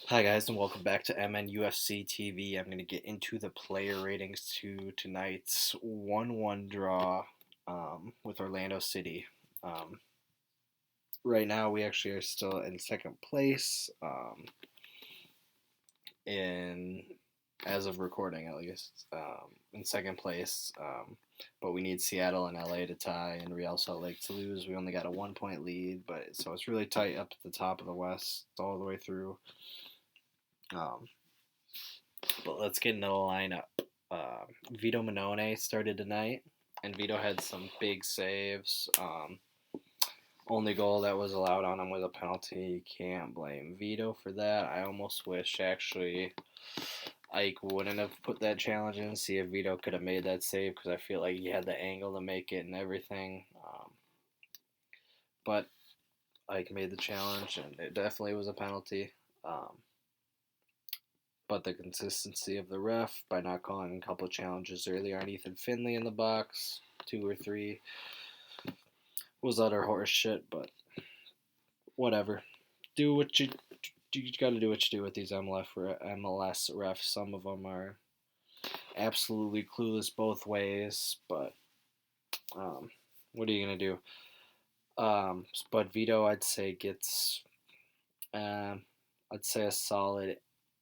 Hi guys, and welcome back to MNUFC TV. I'm going to get into the player ratings to tonight's 1-1 draw with Orlando City. Um, right now, we actually are still in second place, in as of recording at least, in second place. But we need Seattle and LA to tie, and Real Salt Lake to lose. We only got a 1 point lead, but so it's really tight up at the top of the West all the way through. Um, But let's get into the lineup. Vito Minone started tonight, and Vito had some big saves. Only goal that was allowed on him was a penalty. You can't blame Vito for that. I almost wish actually Ike wouldn't have put that challenge in. See if Vito could have made that save because I feel like he had the angle to make it and everything. But Ike made the challenge, and it definitely was a penalty. But the consistency of the ref by not calling a couple of challenges earlier on Ethan Finley in the box, 2 or 3, was utter horse shit. But whatever. Do what you got to do what you do with these MLS refs. Some of them are absolutely clueless both ways, but what are you gonna do? But Vito, I'd say gets, I'd say a solid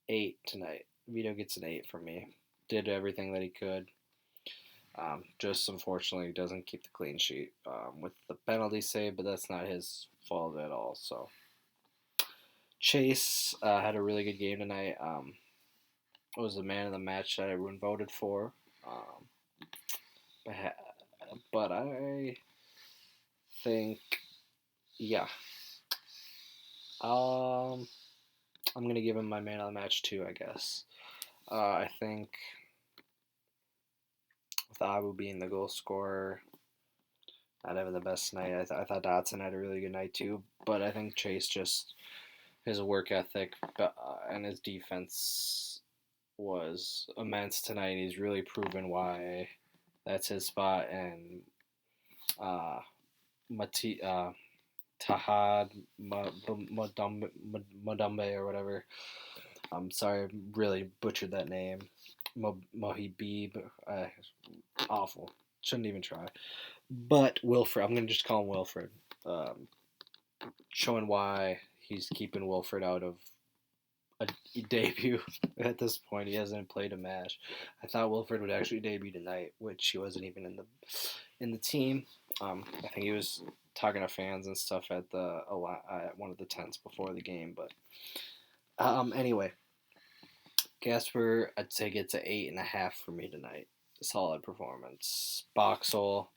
8 tonight. Vito gets an 8 from me. Did everything that he could. Just unfortunately doesn't keep the clean sheet with the penalty save, but that's not his fault at all. So Chase had a really good game tonight. Was the man of the match that everyone voted for. Um, but I think, yeah, um, I'm gonna give him my man of the match too. I guess. I think with Abu being the goal scorer, not having the best night. I thought Dotson had a really good night too, but I think Chase just his work ethic and his defense was immense tonight. He's really proven why that's his spot. And uh, Tahad Madumbe or whatever. I'm sorry, I really butchered that name. Mohibib, awful. Shouldn't even try. But Wilfred, I'm gonna just call him Wilfred. Um, Showing why he's keeping Wilfred out of a debut at this point. He hasn't played a match. I thought Wilfred would actually debut tonight, which he wasn't even in the team. I think he was talking to fans and stuff at at one of the tents before the game. But anyway, Gasper, I'd say gets an 8.5 for me tonight. Solid performance. Boxall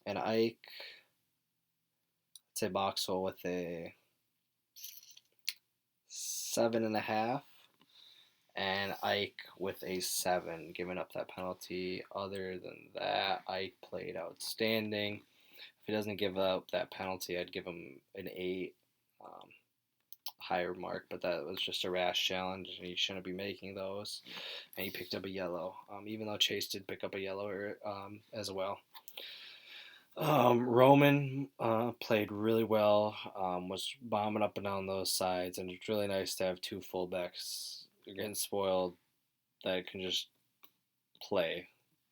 and Ike. I'd say Boxall with a 7.5, and Ike with a 7, giving up that penalty. Other than that, Ike played outstanding. If he doesn't give up that penalty, I'd give him an 8, higher mark, but that was just a rash challenge, and he shouldn't be making those. And he picked up a yellow, even though Chase did pick up a yellow as well. Roman played really well, was bombing up and down those sides, and it's really nice to have two fullbacks. You're getting spoiled that can just play,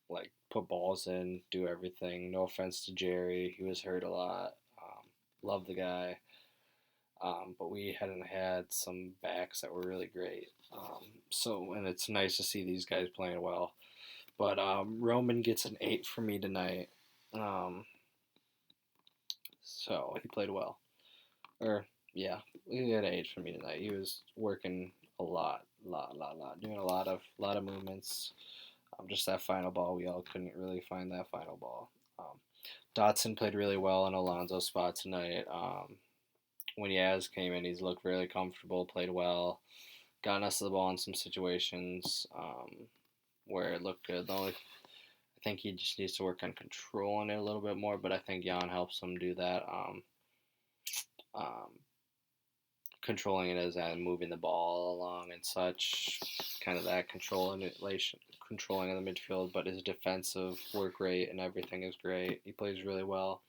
like put balls in, do everything. No offense to Jerry, he was hurt a lot. Love the guy, but we hadn't had some backs that were really great. And it's nice to see these guys playing well. But Roman gets an 8 for me tonight. So he played well. Or yeah, he had an 8 for me tonight. He was working a lot, doing a lot of movements. Just that final ball, we all couldn't really find that final ball. Dotson played really well in Alonso's spot tonight. When Yaz came in, he's looked really comfortable, played well, gotten us the ball in some situations where it looked good. I think he just needs to work on controlling it a little bit more, but I think Jan helps him do that. Um, Controlling it as and moving the ball along and such, kind of that controlling of the midfield. But his defensive work rate and everything is great. He plays really well,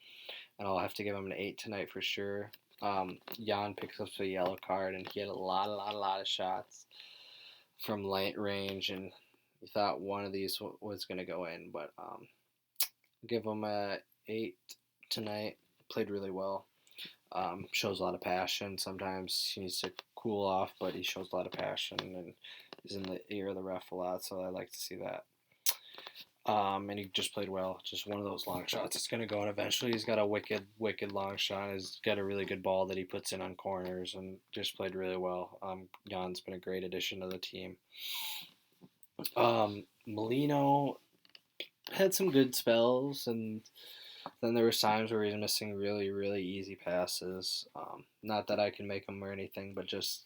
and I'll have to give him an 8 tonight for sure. Jan picks up the yellow card, and he had a lot of shots from light range, and you thought one of these was going to go in, but give him a 8 tonight. Played really well. Shows a lot of passion. Sometimes he needs to cool off, but he shows a lot of passion and is in the ear of the ref a lot, so I like to see that. And he just played well. Just one of those long shots. It's going to go, and eventually he's got a wicked long shot. He's got a really good ball that he puts in on corners, and just played really well. Jan's been a great addition to the team. Molino had some good spells, and then there were times where he was missing really easy passes. Not that I can make them or anything, but just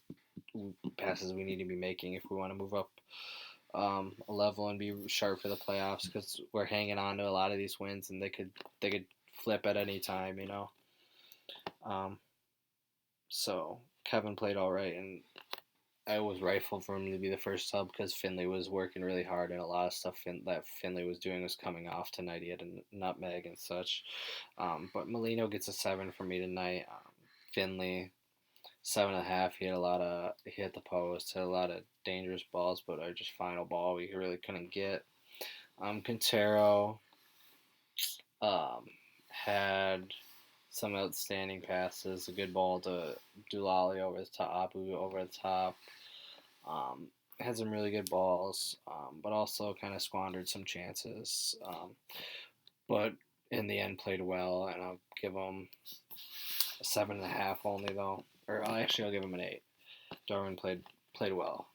passes we need to be making if we want to move up a level and be sharp for the playoffs, because we're hanging on to a lot of these wins, and they could flip at any time, you know. So Kevin played all right, and I was rightful for him to be the first sub because Finley was working really hard, and a lot of stuff that Finley was doing was coming off tonight. He had a nutmeg and such. But Molino gets a 7 for me tonight. Finley 7.5. He hit the post, had a lot of dangerous balls, but our just final ball we really couldn't get. Quintero had some outstanding passes, a good ball to Dulali over the top, Abu over the top. Had some really good balls, but also kind of squandered some chances. But in the end, played well, and I'll give him a 7.5 only though. Or actually, I'll give him an 8. Darwin played well,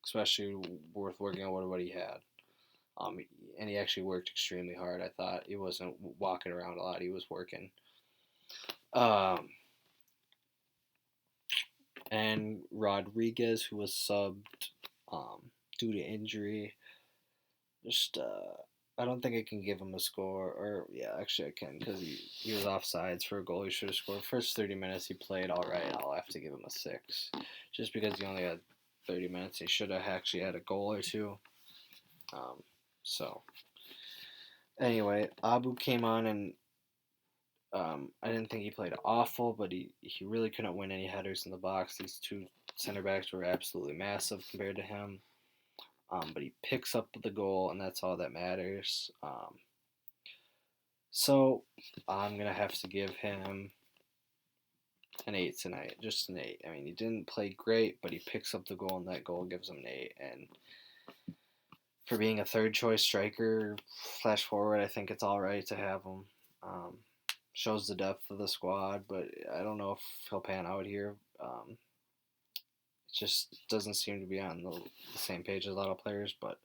especially worth working on what he had. And he actually worked extremely hard. I thought he wasn't walking around a lot; he was working. And Rodriguez, who was subbed due to injury, just I don't think I can give him a score. Or yeah, actually I can, because he was offsides for a goal he should have scored. First 30 minutes he played all right. I'll have to give him a 6, just because he only had 30 minutes. He should have actually had a goal or two. So anyway, Abu came on, and I didn't think he played awful, but he really couldn't win any headers in the box. These two center backs were absolutely massive compared to him. But he picks up the goal, and that's all that matters. So I'm going to have to give him an 8 tonight. Just an 8. I mean, he didn't play great, but he picks up the goal, and that goal gives him an 8. And for being a third choice striker / forward, I think it's all right to have him. Shows the depth of the squad, but I don't know if he'll pan out here. It just doesn't seem to be on the same page as a lot of players, but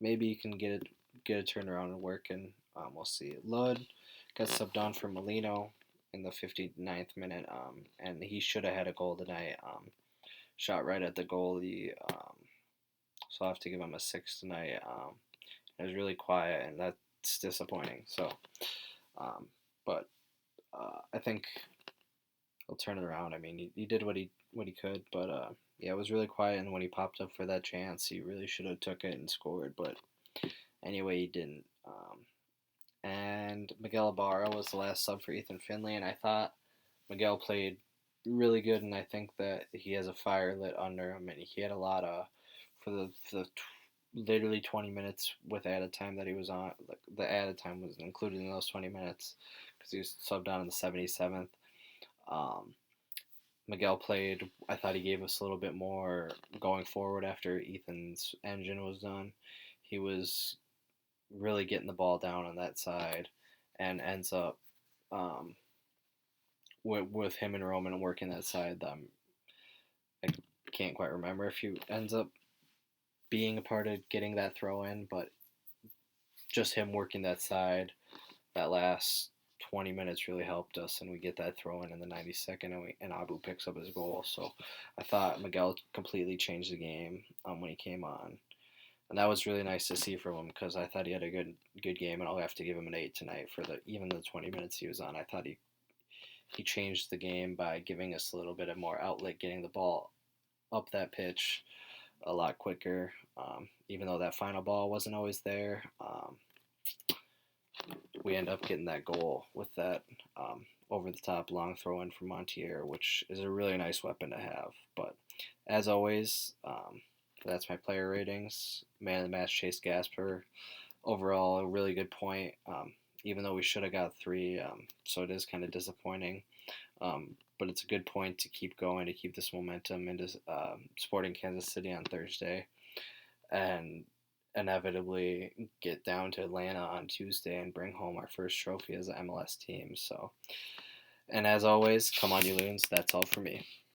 maybe he can get it turned around and work, and we'll see. Lud got subbed on for Molino in the 59th minute, and he should have had a goal tonight. Shot right at the goalie, so I'll have to give him a 6 tonight. It was really quiet, and that's disappointing. So, but I think he'll turn it around. I mean, he did what he could, but yeah, it was really quiet. And when he popped up for that chance, he really should have took it and scored. But anyway, he didn't. And Miguel Ibarra was the last sub for Ethan Finley, and I thought Miguel played really good, and I think that he has a fire lit under him, and he had a lot of for the literally 20 minutes with added time that he was on. Like, the added time was included in those 20 minutes because he was subbed on in the 77th. Miguel played. I thought he gave us a little bit more going forward after Ethan's engine was done. He was really getting the ball down on that side, and ends up with him and Roman working that side. I can't quite remember if he ends up being a part of getting that throw in, but just him working that side, that last 20 minutes really helped us, and we get that throw in the 92nd, and Abu picks up his goal. So I thought Miguel completely changed the game when he came on, and that was really nice to see from him, because I thought he had a good game, and I'll have to give him an 8 tonight for even the 20 minutes he was on. I thought he changed the game by giving us a little bit of more outlet, getting the ball up that pitch a lot quicker, even though that final ball wasn't always there. We end up getting that goal with that over the top long throw in from Montier, which is a really nice weapon to have. But as always, that's my player ratings. Man of the match, Chase Gasper. Overall, a really good point. Even though we should have got 3, so it is kind of disappointing. But it's a good point to keep going, to keep this momentum into Sporting Kansas City on Thursday, and inevitably get down to Atlanta on Tuesday and bring home our first trophy as an MLS team. So, and as always, come on, you loons. That's all for me.